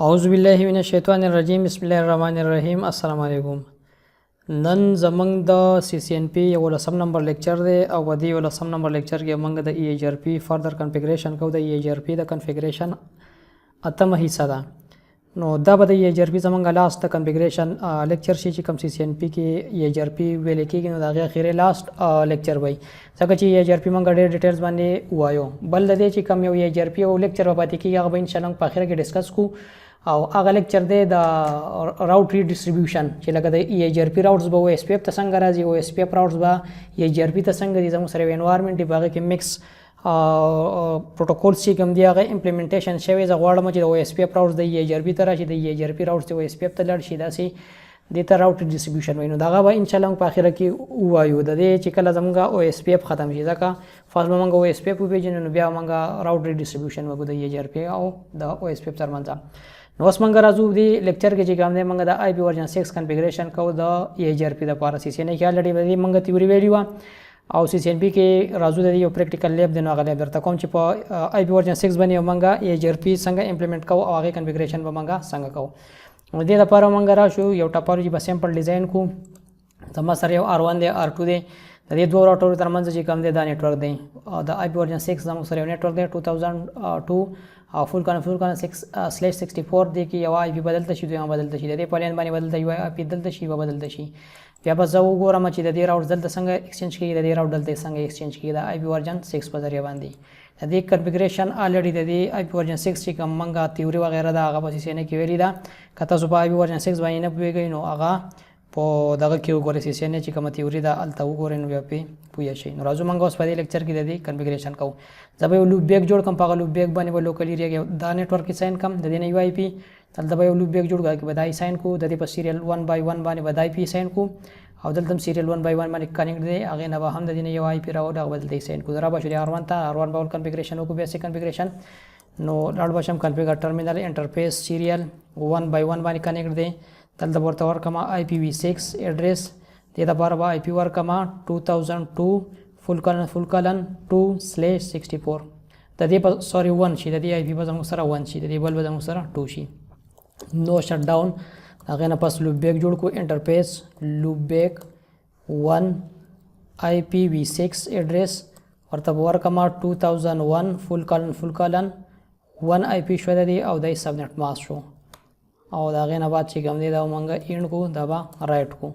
اعوذ بالله من الشیطان الرجیم بسم الله الرحمن الرحیم السلام علیکم. نن زمنګ د سی سی ان پی یو لسم نمبر لیکچر دی او په دې یو لسم نمبر لیکچر کې موږ د ای ایچ آر پی فردر کنفیګریشن کوو. د ای ایچ آر پی د کنفیګریشن اتمه حصہ ده. نو دا به د ای ایچ آر پی زمونږ لاست کنفیګریشن لیکچر شي چې کوم سی سی ان پی کې ای ایچ آر پی ویل کېږي نو د هغې اخري لاست لیکچر وي ځکه چې ای ایچ آر پی موږ ډېر ډیټیلز باندې ووایو. بل د دې چې کوم یو ای ایچ آر پی او لیکچر به پاتې کېږي هغه به انشاءالله په اخره کې ډسکس کوو او هغه لیکچر دی د راوټ ری ډیسټریبیوشن چې لکه د ای ایچ آر پی راوټس به او اس پی اف ته څنګه راځي او اس پی اف راوټس به ای ایچ آر پی ته څنګه دي زموږ سره انوایرمنټ دی په هغه کې مکس پروتوکول چې کوم دی هغه امپلیمنټیشن شوی. زه غواړم چې د او اس پی اف راوټس د ای ایچ آر پی ته راشي، د ای ایچ آر پی راوټس د او اس پی اف ته لاړ شي، داسې دې ته راوټ ډیسټریبیوشن وایي. نو دغه به انشاءالله په اخره کې ووایو د دې چې کله زموږ او اس پی اف ختم شي ځکه فرست به موږ او اس پی اف وپېژنو نو بیا موږ راوټ ډیسټریبیوشن وکړو د ای ایچ آر پی او د او اس پی اف ترمنځ. نو اوس موږ راځو دې لیکچر کې چې کوم دی موږ د آی پی ورژن 6 کنفیګریشن کوو د ای ایچ آر پی لپاره. سی سی ان کې الریډي به موږ تیوري ویلي وه او سی سی ان پی کې راځو د یو پریکټیکل لیب دی نو هغه لیب درته کوم چې په آی پی ورژن 6 باندې موږ ای ایچ آر پی څنګه امپلیمنټ کوو او هغې کنفیګریشن به موږ څنګه کوو. نو دې لپاره موږ راشو یو ټاپالوجي به سیمپل ډیزاین کوو. زما سره یو R1 دی R2 دی د دې دوه راوټرو ترمنځ چې کوم دی دا نیټورک دی د آی پی ورژن 6 زموږ سره یو نیټورک دی 2002 او فول کان 6/64 دی کې یو آی پی بدلته شي دویم بدلته شي د دې پلان باندې بدلته یو آی پی دلته شي بدلته شي. بیا به زه وګورم چې د دې راوټ دلته څنګه ایکسچینج کیږي د دې راوټ دلته څنګه ایکسچینج کیږي د آی پی ورژن 6 په ذریعہ باندې. د دې کنفیګریشن الریډي د دې آی پی ورژن 6 چې کوم موږ تیوري وغیرہ دا هغه په سی سی ان کې ویلي ده. که تاسو په آی پی ورژن 6 باندې نه پوهیږئ نو هغه په دغه کې وګورئ سی سی ان چې کومه تیوري ده هلته وګورئ نو بیا پرې پوه شئ. نو راځو موږ اوس په دې لیکچر کې د دې کنفیګریشن کوو. زه به یو لوپ بیک جوړ کړم، په هغه لوپ بیک باندې به لوکل ایریا کې دا نیټورک کې ساین کړم، د دې نه یو آی پي دلته به یو لوپ بیک جوړ کړو کې به دا ساین کوو، د دې په سیریل 1 بای 1 باندې به دا آی پي ساین کوو او دلته هم سیریل 1 بای 1 باندې کنیکټ دی هغې نه به هم د دې نه یو آی پي راوړو هغه به دلته ساین کوو. را به شو د R1 ته R1 به کنفیګریشن وکړو بیسیک کنفیګریشن. نو لاړ به شم کنفیګر ټرمینل انټرفیس سیریل 1 بای 1 باندې کنیکټ دی دلته ورته ورکړم IPv6 ایډریس دې دپاره به آی پي ورکړم 2002:2/64 د دې په سوري 1 شي د دې آی پي به زموږ سره 1 شي د دې بل به زموږ سره 2 شي. نو شټ ډاون هغې نه پس لوپ بیک جوړ کړو انټرفیس لوپ بیک 1 IPv6 ایډریس ورته به ورکړم 2001:1 آی پي شو د دې او د سبنیټ ماسک شو او د هغې نه بعد چې کوم دی دا موږ اینډ کو دا به رایټ کو.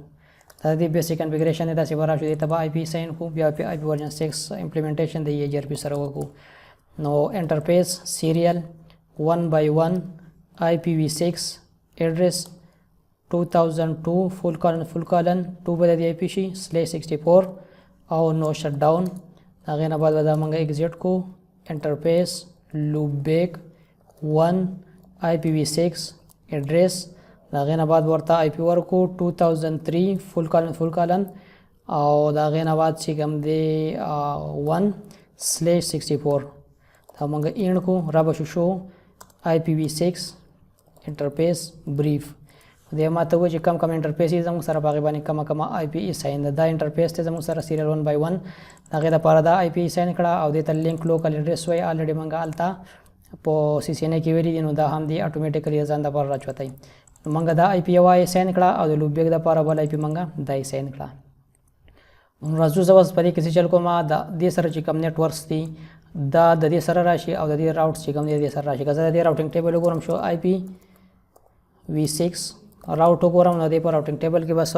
دا د بیسیک کنفیګریشن دی داسې به راشو دې ته به آی پي ساین کو بیا په آی پي ورژن 6 امپلیمنټیشن د ای ایچ آر پي سره وکړو. نو انټرفیس سیریل 1 بای 1 IPv6 ایډریس 2002:2 به د دې آی پي شي /64 او نو شټ ډاون هغې نه بعد به دا موږ ایګزیټ کو انټرفیس لوپ بیک 1 IPv6 ایډریس د هغې نه بعد ورته آی پي ورکو 2003:1 او د هغې نه بعد چې کوم دی 1/64 دا موږ اینډ کو را به شو IPv6 انټرفیس بریف د ما ته وایي چې کم کم انټرفیس یې زموږ سره په هغې باندې کمه کمه آی پي ساین ده. دا انټرفیس دی زموږ سره سیریل 1 بای 1 د هغې دپاره دا آی پي ساین کړه او دې ته لینک لوکل ایډریس وایي الریډي موږ هلته په سی سی ان کې ویلي دي نو دا هم دی اټومیټیکلی ځان دپاره راچوتی. نو موږ دا آی پي یو آی ساین کړه او د لوپ بیک دپاره بل آی پي موږ دا یې ساین کړه. نو راځو زه اوس په دې کې څه چل کوم د دې سره چې کوم نیټورکس دي دا د دې سره راشي او د دې راوټس چې کوم دی د دې سره راشي. که زه د دې راوټینګ ټیبل وګورم شو IPv6 راوټ وګورم نو د دې په راوټینګ ټیبل کې بس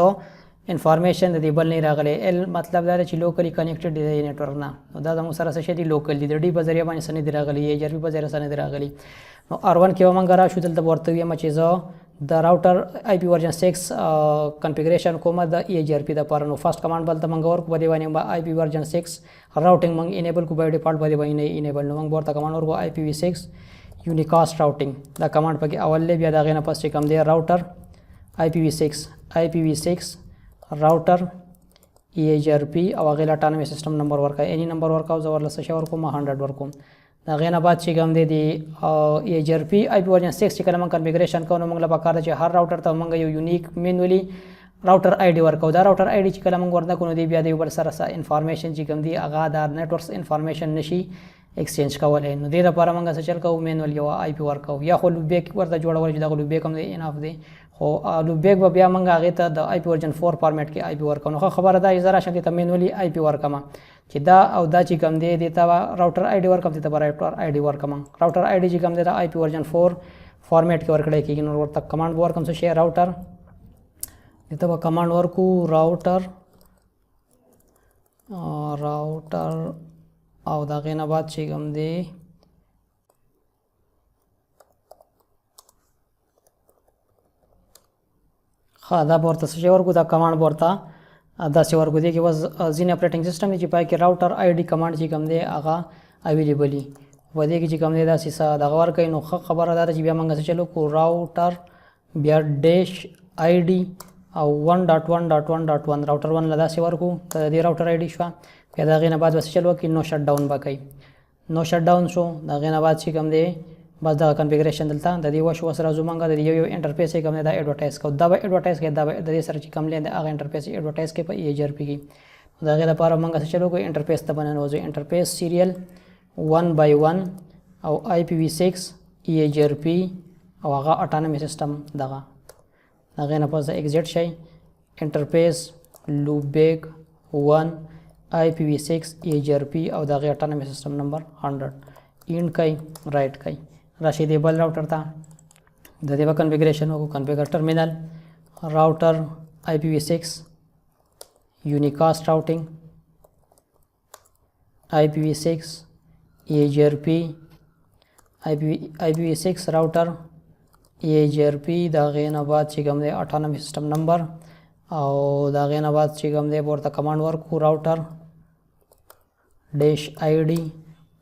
انفارمیشن د دې بل نه راغلی ال مطلب دا دی چې لوکلی کنیکټډ دی د نیټورک نه. نو دا زموږ سره څه شی دي لوکل دي د ډي په ذریعه باندې څه نه دي راغلي ای ایچ آر پي په ذریعه څه نه دي راغلي. نو R1 کې به موږ راشو دلته به ورته ویم چې زه د راوټر آی پي ورژن 6 کنفیګریشن کوم د ای ایچ آر پي دپاره. نو فرست کمانډ بلته موږ ورکو په دې باندې به آی پي ورژن 6 راوټینګ موږ انیبل کو بای ډیفالټ په دې باندې انیبل. نو موږ ورته کمانډ ورکو IPv6 یونیکاسټ راوټینګ دا کمانډ پکې اول دی بیا د هغې نه پس چې کوم دی راوټر IPv6 راوټر ای ایچ آر پي او هغې له اټانومي سیسټم نمبر ورکړه اني نمبر ورکړه او زه ورله څه شی ورکوم 100 ورکوم. د هغې نه بعد چې کوم دی د ای ایچ آر پي آی پي ورژن 6 چې کله موږ کنفیګریشن کوو نو موږ له پکار ده چې هر راوټر ته موږ یو یونیک مینولي راوټر آی ډي ورکوو. دا راوټر آی ډي چې کله موږ ورنه کړو نو دی بیا د یو بل سره انفارمیشن چې کوم دی هغه د نیټورکس انفارمیشن نشي ایکسچینج کولای. نو دې لپاره موږ څه چل کوو مینوال یو آی پی ورکوو یا خو لوپ بیک ورته جوړول چې دغه لوپ بیک هم دی اناف دی خو لوپ بیک به بیا موږ هغې ته د آی پی ورژن 4 فارمیټ کې آی پی ورکوو. نو ښه خبره ده زه راشم دې ته مینولی آی پی ورکوم چې دا او دا چې کوم دی دې ته راوټر آی ډي ورکوم دې ته به راوټر آی ډي ورکوم. راوټر آی ډي چې کوم دی د آی پی ورژن 4 فارمیټ کې ورکړی کېږي. نو ورته کمانډ به ورکوم څه شی راوټر دې ته به کمانډ ورکو راوټر او د هغې نه بعد چې کوم دی دا به ورته څه شی ورکړو دا کمانډ به ورته داسې ورکړو. دې کې بس ځینې اپریټنګ سیسټم دی چې پای کې راوټر آی ډي کمانډ چې کوم دی هغه اویلیبل وي په دې کې چې کوم دی داسې څه دغه ورکوي. نو ښه خبره دا ده چې بیا موږ څه چلو کړو راوټر بیا ډیش آی ډي او 1.1.1.1 راوټر 1 له داسې ورکړو د دې راوټر آی ډي شوه. بیا د هغې نه بعد به څه چل وکړي نو شټ ډاون به کوي. نو شټ ډاون شو د هغې نه بعد چې کوم دی بس دغه کنفیګریشن دلته د دې وشو سره زو موږ د یو انټرفیس یې کوم دی دا ایډورټایز کوو دا به ایډورټایز کوي دا به د دې سره چې کوم لین دی هغه انټرفیس ایډورټایز کوي په EIGRP کې. د هغې لپاره موږ څه چلو کوو انټرفیس ته به ننوځو انټرفیس سیریل 1/1 او IPv6 EIGRP او هغه اټانومي سیسټم دغه د هغې نه پس د ایګزټ شئ انټرفیس لوپ بیک 1 IPv6 EIGRP او د هغې اټانومي سیسټم نمبر 100 اینډ کوي رایټ کوي. راشي دی بل راوټر ته د دې به کنفیګریشن وکړو کنفیګر ټرمینل راوټر IPv6 unicast routing IPv6 EIGRP IPv6 راوټر EIGRP د هغې نه بعد چې کوم دی اټانومي سیسټم نمبر او د هغې نه بعد چې کوم دی ورته کمانډ ورکړو راوټر ډیش آی ډي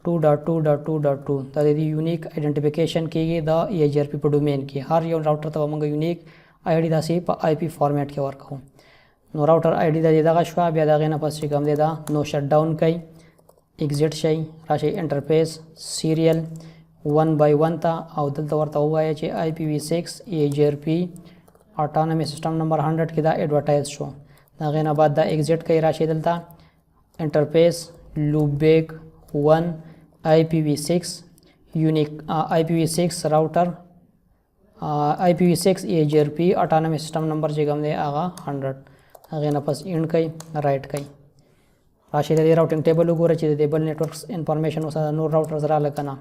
2.2.2.2 دا د دې یونیک آیډنټیفیکیشن کېږي د EIGRP په ډومین کې هر یو راوټر ته به موږ یونیک آی ډي داسې په آی پی فارمیټ کې ورکوو. نو راوټر آی ډي د دې دغه شوه بیا د هغې نه پس چې کوم دی دا نو شټ ډاون کوي ایګزټ شئ راشئ انټرفیس سیریل 1/1 ته او دلته ورته ووایه چې IPv6 EIGRP اټانومي سیسټم نمبر 100 کې دا ایډورټایز شو. د هغې نه بعد دا ایګزټ کوي راشئ دلته انټرفیس لوپ بیک 1 IPv6 unique IPv6 راوټر IPv6 EIGRP اټانومي سیسټم نمبر چې کوم دی هغه 100 هغې نه پس اینډ کوي رایټ کوي. راشئ د دې راوټینګ ټیبل وګوره چې د دې بل نیټورکس انفارمیشن اوسه نور راوټرز راغله که نه.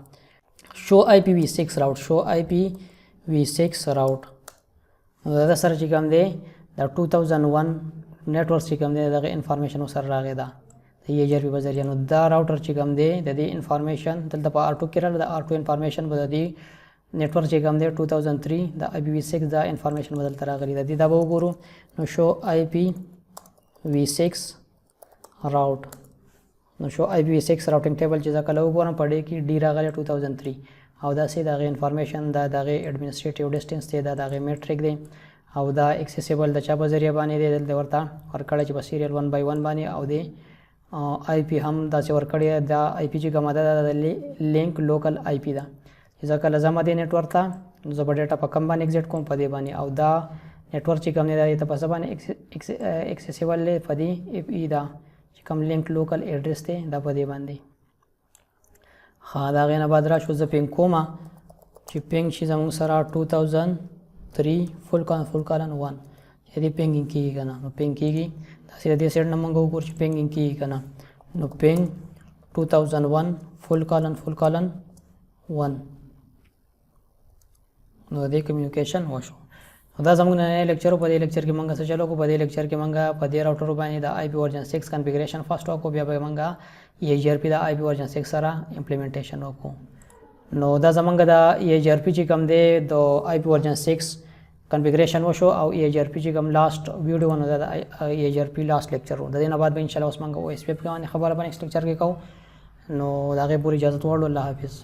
شو IPv6 راوټ شو IPv6 راوټ د سره چې کوم دی د 2001 نیټورک چې کوم دی دغه انفارمیشن ورسره راغې ده د EIGRP په ذریعه. نو دا راوټر چې کوم دی د دې انفارمیشن دلته په R2 کې راغله د R2 انفارمیشن به د دې نیټورک چې کوم دی 2003 د IPv6 دا انفارمیشن به دلته راغلي ده. دا به وګورو. نو شو IPv6 راوټ نو شو IPv6 راوټینګ ټیبل چې زه کله وګورم په ډې کې ډي راغلی 2003 او داسې د هغې انفارمیشن دا د هغې اډمنسټریټیو ډسټنس دی دا د هغې میټریک دی او دا اکسیسیبل د چا په ذریعه باندې دی دلته ورته ورکړی چې په سیریل 1/1 باندې او د آی پی هم داسې ورکړی دا آی پی چې کومه ده د لینک لوکل آی پی ده چې زه کله ځم دې نیټورک ته نو زه به ډیټا په کم باندې ایګزټ کوم په دې باندې او دا نیټورک چې کوم دی دا ته په څه باندې اکسیسیبل دی په دې اف ای ده چې کوم لینک لوکل ایډرس دی دا په دې باندې. ښه د هغې نه بعد راشو زه پینګ کوم چې پینګ شي زموږ سره 2003 فل کالن 1 چې دې پینګینګ کېږي که نه نو پینګ کېږي داسې د دې سیټ نه موږ وګورو چې پینګینګ کېږي که نه نو پینګ 2001 فل کالن 1 نو د دې کمیونیکیشن وشو. دا زموږ نننی لیکچر په دې لیکچر کې موږ څه چلو کو په دې لیکچر کې موږ په دې راوټر باندې د آی پی ورژن 6 کنفیګریشن فرست وکړو بیا به موږ EIGRP د آی پی ورژن 6 سره امپلیمنټیشن وکړو. نو دا زموږ د EIGRP چې کوم دی د آی پی ورژن 6 کنفیګریشن وشو او EIGRP چې کوم لاست ویډیو ونه د EIGRP لاست لیکچر و د دې نه بعد به ان شاء الله اوس موږ OSPF باندې خبره باندې لیکچر کې کوو. نو دا غي پوری اجازه ورکړو. الله حافظ.